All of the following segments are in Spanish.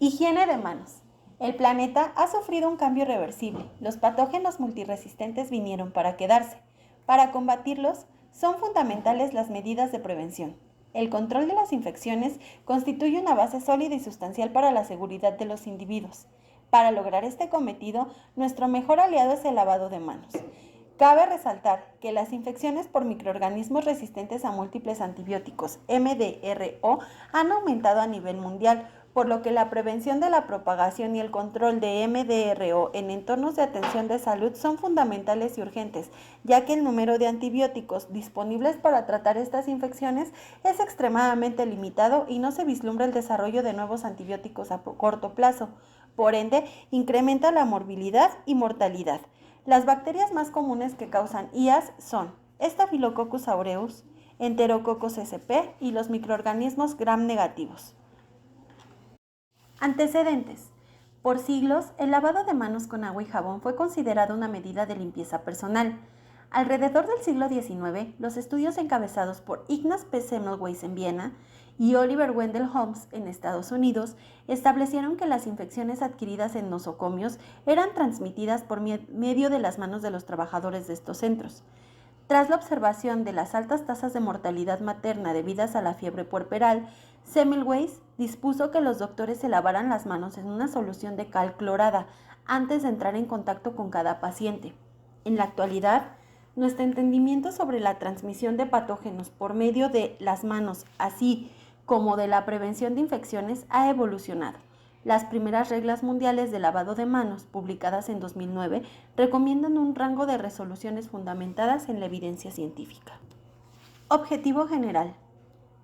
Higiene de manos. El planeta ha sufrido un cambio irreversible. Los patógenos multiresistentes vinieron para quedarse. Para combatirlos, son fundamentales las medidas de prevención. El control de las infecciones constituye una base sólida y sustancial para la seguridad de los individuos. Para lograr este cometido, nuestro mejor aliado es el lavado de manos. Cabe resaltar que las infecciones por microorganismos resistentes a múltiples antibióticos, MDRO, han aumentado a nivel mundial, por lo que la prevención de la propagación y el control de MDRO en entornos de atención de salud son fundamentales y urgentes, ya que el número de antibióticos disponibles para tratar estas infecciones es extremadamente limitado y no se vislumbra el desarrollo de nuevos antibióticos a corto plazo. Por ende, incrementa la morbilidad y mortalidad. Las bacterias más comunes que causan IAS son Staphylococcus aureus, Enterococcus sp y los microorganismos gram negativos. Antecedentes. Por siglos, el lavado de manos con agua y jabón fue considerado una medida de limpieza personal. Alrededor del siglo XIX, los estudios encabezados por Ignaz P. Semmelweis en Viena y Oliver Wendell Holmes en Estados Unidos establecieron que las infecciones adquiridas en nosocomios eran transmitidas por medio de las manos de los trabajadores de estos centros. Tras la observación de las altas tasas de mortalidad materna debidas a la fiebre puerperal, Semmelweis dispuso que los doctores se lavaran las manos en una solución de cal clorada antes de entrar en contacto con cada paciente. En la actualidad, nuestro entendimiento sobre la transmisión de patógenos por medio de las manos, así como de la prevención de infecciones, ha evolucionado. Las primeras reglas mundiales de lavado de manos, publicadas en 2009, recomiendan un rango de resoluciones fundamentadas en la evidencia científica. Objetivo general: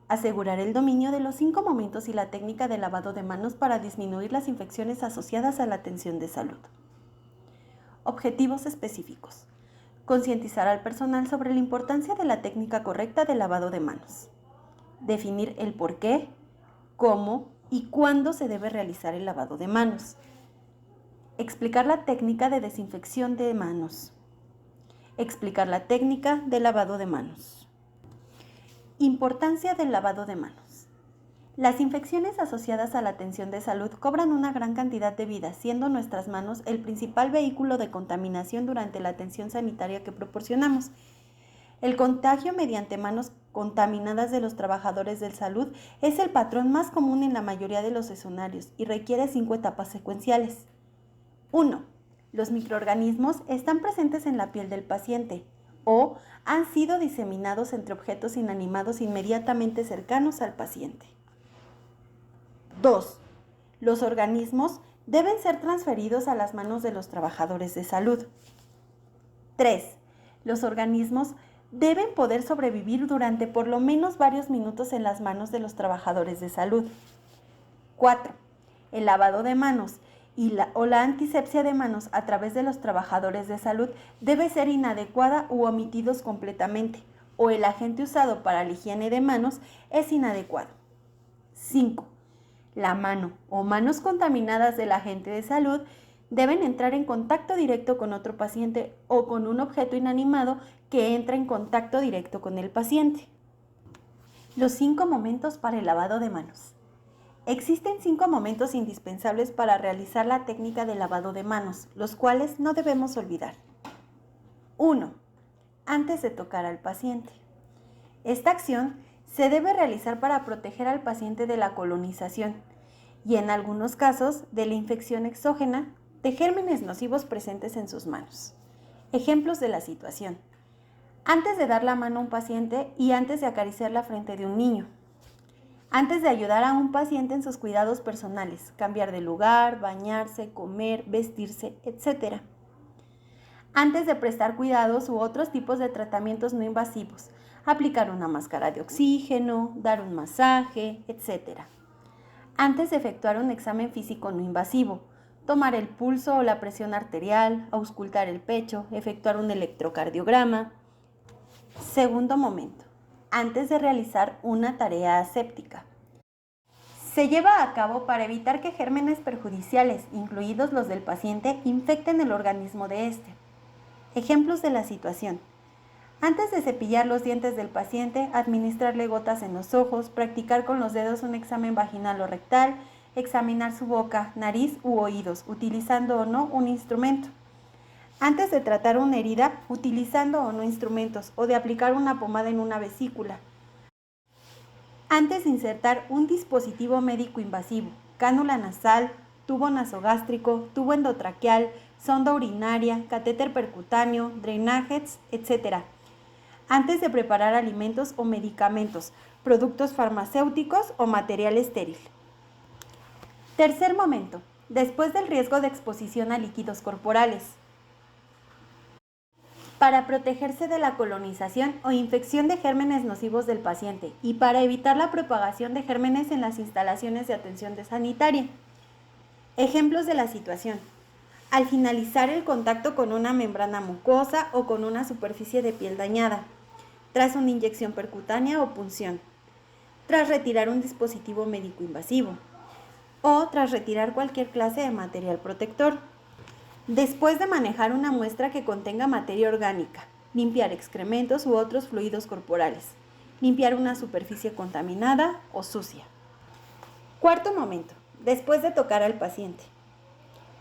asegurar el dominio de los 5 momentos y la técnica de lavado de manos para disminuir las infecciones asociadas a la atención de salud. Objetivos específicos: concientizar al personal sobre la importancia de la técnica correcta de lavado de manos. Definir el por qué, cómo y cuándo se debe realizar el lavado de manos. Explicar la técnica de desinfección de manos. Explicar la técnica de lavado de manos. Importancia del lavado de manos. Las infecciones asociadas a la atención de salud cobran una gran cantidad de vidas, siendo nuestras manos el principal vehículo de contaminación durante la atención sanitaria que proporcionamos. El contagio mediante manos contaminadas de los trabajadores de salud es el patrón más común en la mayoría de los escenarios y requiere 5 etapas secuenciales. 1. Los microorganismos están presentes en la piel del paciente o han sido diseminados entre objetos inanimados inmediatamente cercanos al paciente. 2. Los organismos deben ser transferidos a las manos de los trabajadores de salud. 3. Los organismos deben poder sobrevivir durante por lo menos varios minutos en las manos de los trabajadores de salud. 4. El lavado de manos o la antisepsia de manos a través de los trabajadores de salud debe ser inadecuada u omitidos completamente, o el agente usado para la higiene de manos es inadecuado. 5. La mano o manos contaminadas del agente de salud deben entrar en contacto directo con otro paciente o con un objeto inanimado que entra en contacto directo con el paciente. Los 5 momentos para el lavado de manos. Existen 5 momentos indispensables para realizar la técnica de lavado de manos, los cuales no debemos olvidar. 1. Antes de tocar al paciente. Esta acción se debe realizar para proteger al paciente de la colonización y en algunos casos de la infección exógena de gérmenes nocivos presentes en sus manos. Ejemplos de la situación: antes de dar la mano a un paciente y antes de acariciar la frente de un niño. Antes de ayudar a un paciente en sus cuidados personales, cambiar de lugar, bañarse, comer, vestirse, etc. Antes de prestar cuidados u otros tipos de tratamientos no invasivos, aplicar una máscara de oxígeno, dar un masaje, etc. Antes de efectuar un examen físico no invasivo, tomar el pulso o la presión arterial, auscultar el pecho, efectuar un electrocardiograma. Segundo momento: antes de realizar una tarea aséptica. Se lleva a cabo para evitar que gérmenes perjudiciales, incluidos los del paciente, infecten el organismo de éste. Ejemplos de la situación: antes de cepillar los dientes del paciente, administrarle gotas en los ojos, practicar con los dedos un examen vaginal o rectal, examinar su boca, nariz u oídos, utilizando o no un instrumento. Antes de tratar una herida, utilizando o no instrumentos, o de aplicar una pomada en una vesícula. Antes de insertar un dispositivo médico invasivo, cánula nasal, tubo nasogástrico, tubo endotraqueal, sonda urinaria, catéter percutáneo, drenajes, etc. Antes de preparar alimentos o medicamentos, productos farmacéuticos o material estéril. Tercer momento, después del riesgo de exposición a líquidos corporales. Para protegerse de la colonización o infección de gérmenes nocivos del paciente y para evitar la propagación de gérmenes en las instalaciones de atención sanitaria. Ejemplos de la situación. Al finalizar el contacto con una membrana mucosa o con una superficie de piel dañada, tras una inyección percutánea o punción, tras retirar un dispositivo médico invasivo o tras retirar cualquier clase de material protector. Después de manejar una muestra que contenga materia orgánica, limpiar excrementos u otros fluidos corporales, limpiar una superficie contaminada o sucia. Cuarto momento, después de tocar al paciente.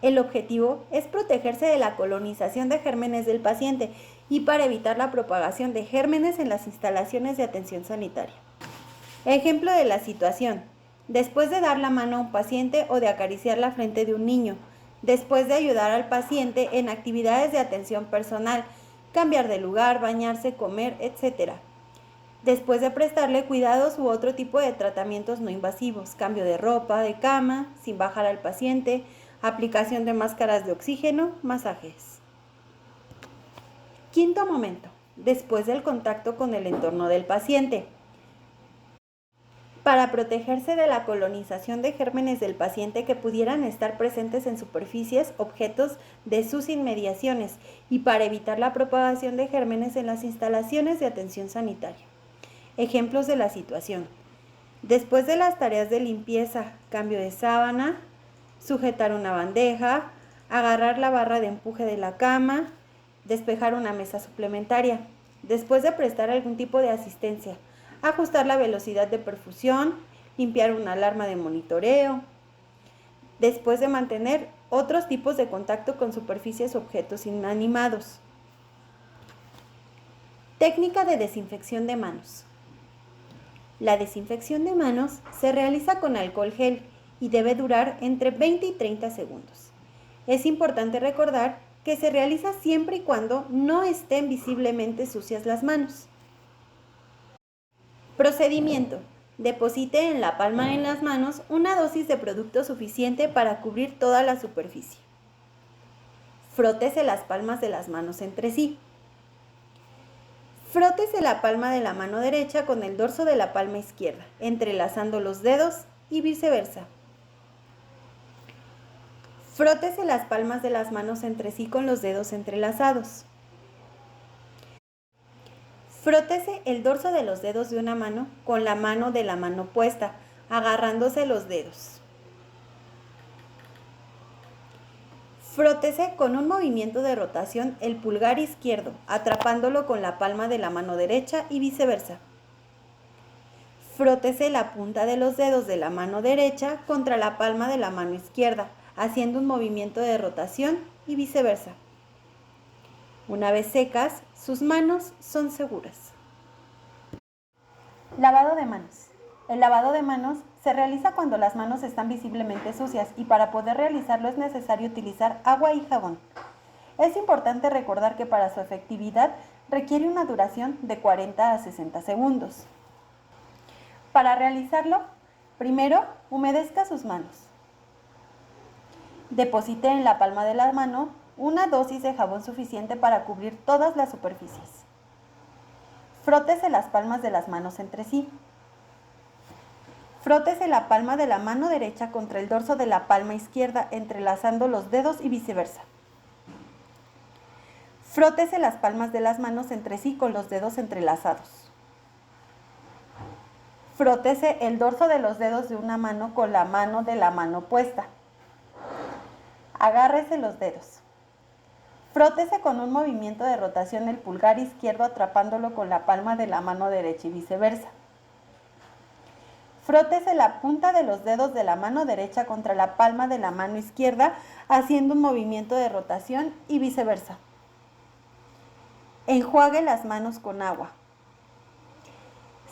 El objetivo es protegerse de la colonización de gérmenes del paciente y para evitar la propagación de gérmenes en las instalaciones de atención sanitaria. Ejemplo de la situación. Después de dar la mano a un paciente o de acariciar la frente de un niño, después de ayudar al paciente en actividades de atención personal, cambiar de lugar, bañarse, comer, etc. Después de prestarle cuidados u otro tipo de tratamientos no invasivos, cambio de ropa, de cama, sin bajar al paciente, aplicación de máscaras de oxígeno, masajes. Quinto momento, después del contacto con el entorno del paciente. Para protegerse de la colonización de gérmenes del paciente que pudieran estar presentes en superficies, objetos de sus inmediaciones y para evitar la propagación de gérmenes en las instalaciones de atención sanitaria. Ejemplos de la situación. Después de las tareas de limpieza, cambio de sábana, sujetar una bandeja, agarrar la barra de empuje de la cama, despejar una mesa suplementaria. Después de prestar algún tipo de asistencia, ajustar la velocidad de perfusión, limpiar una alarma de monitoreo. Después de mantener otros tipos de contacto con superficies o objetos inanimados. Técnica de desinfección de manos. La desinfección de manos se realiza con alcohol gel y debe durar entre 20 y 30 segundos. Es importante recordar que se realiza siempre y cuando no estén visiblemente sucias las manos. Procedimiento. Deposite en la palma de las manos una dosis de producto suficiente para cubrir toda la superficie. Frótese las palmas de las manos entre sí. Frótese la palma de la mano derecha con el dorso de la palma izquierda, entrelazando los dedos y viceversa. Frótese las palmas de las manos entre sí con los dedos entrelazados. Frótese el dorso de los dedos de una mano con la mano de la mano opuesta, agarrándose los dedos. Frótese con un movimiento de rotación el pulgar izquierdo, atrapándolo con la palma de la mano derecha y viceversa. Frótese la punta de los dedos de la mano derecha contra la palma de la mano izquierda, haciendo un movimiento de rotación y viceversa. Una vez secas, sus manos son seguras. Lavado de manos. El lavado de manos se realiza cuando las manos están visiblemente sucias y para poder realizarlo es necesario utilizar agua y jabón. Es importante recordar que para su efectividad requiere una duración de 40 a 60 segundos. Para realizarlo, primero humedezca sus manos. Deposite en la palma de la mano una dosis de jabón suficiente para cubrir todas las superficies. Frótese las palmas de las manos entre sí. Frótese la palma de la mano derecha contra el dorso de la palma izquierda, entrelazando los dedos y viceversa. Frótese las palmas de las manos entre sí con los dedos entrelazados. Frótese el dorso de los dedos de una mano con la mano de la mano opuesta. Agárrese los dedos. Frótese con un movimiento de rotación el pulgar izquierdo atrapándolo con la palma de la mano derecha y viceversa. Frótese la punta de los dedos de la mano derecha contra la palma de la mano izquierda, haciendo un movimiento de rotación y viceversa. Enjuague las manos con agua.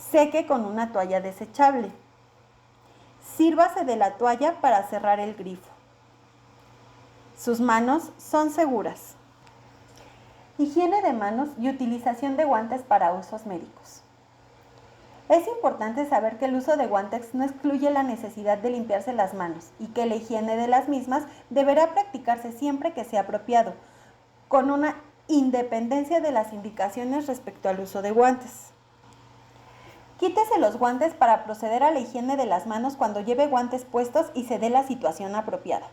Seque con una toalla desechable. Sírvase de la toalla para cerrar el grifo. Sus manos son seguras. Higiene de manos y utilización de guantes para usos médicos. Es importante saber que el uso de guantes no excluye la necesidad de limpiarse las manos y que la higiene de las mismas deberá practicarse siempre que sea apropiado, con una independencia de las indicaciones respecto al uso de guantes. Quítese los guantes para proceder a la higiene de las manos cuando lleve guantes puestos y se dé la situación apropiada.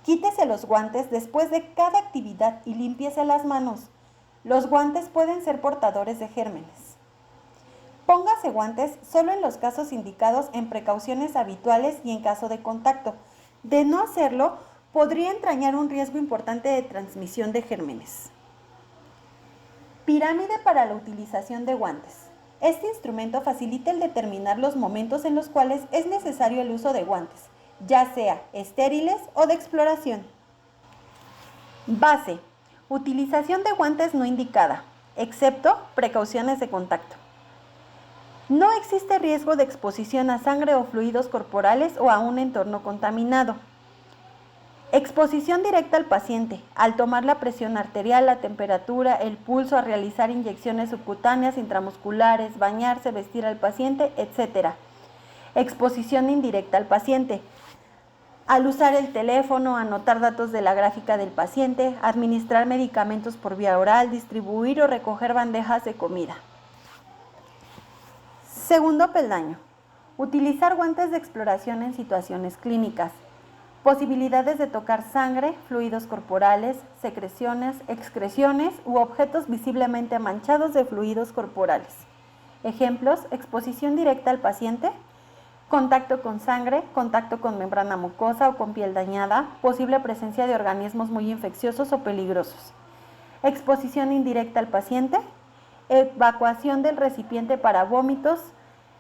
Quítese los guantes después de cada actividad y límpiese las manos. Los guantes pueden ser portadores de gérmenes. Póngase guantes solo en los casos indicados en precauciones habituales y en caso de contacto. De no hacerlo, podría entrañar un riesgo importante de transmisión de gérmenes. Pirámide para la utilización de guantes. Este instrumento facilita el determinar los momentos en los cuales es necesario el uso de guantes, ya sea estériles o de exploración. Base. Utilización de guantes no indicada, excepto precauciones de contacto. No existe riesgo de exposición a sangre o fluidos corporales o a un entorno contaminado. Exposición directa al paciente, al tomar la presión arterial, la temperatura, el pulso, a realizar inyecciones subcutáneas, intramusculares, bañarse, vestir al paciente, etc. Exposición indirecta al paciente, al usar el teléfono, anotar datos de la gráfica del paciente, administrar medicamentos por vía oral, distribuir o recoger bandejas de comida. Segundo peldaño. Utilizar guantes de exploración en situaciones clínicas. Posibilidades de tocar sangre, fluidos corporales, secreciones, excreciones u objetos visiblemente manchados de fluidos corporales. Ejemplos: exposición directa al paciente, contacto con sangre, contacto con membrana mucosa o con piel dañada, posible presencia de organismos muy infecciosos o peligrosos. Exposición indirecta al paciente, evacuación del recipiente para vómitos,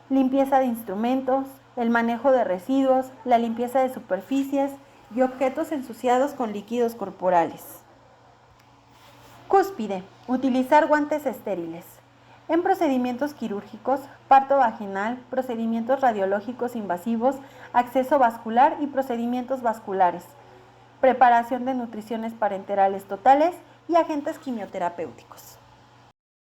limpieza de instrumentos, el manejo de residuos, la limpieza de superficies y objetos ensuciados con líquidos corporales. Cúspide. Utilizar guantes estériles. En procedimientos quirúrgicos, parto vaginal, procedimientos radiológicos invasivos, acceso vascular y procedimientos vasculares, preparación de nutriciones parenterales totales y agentes quimioterapéuticos.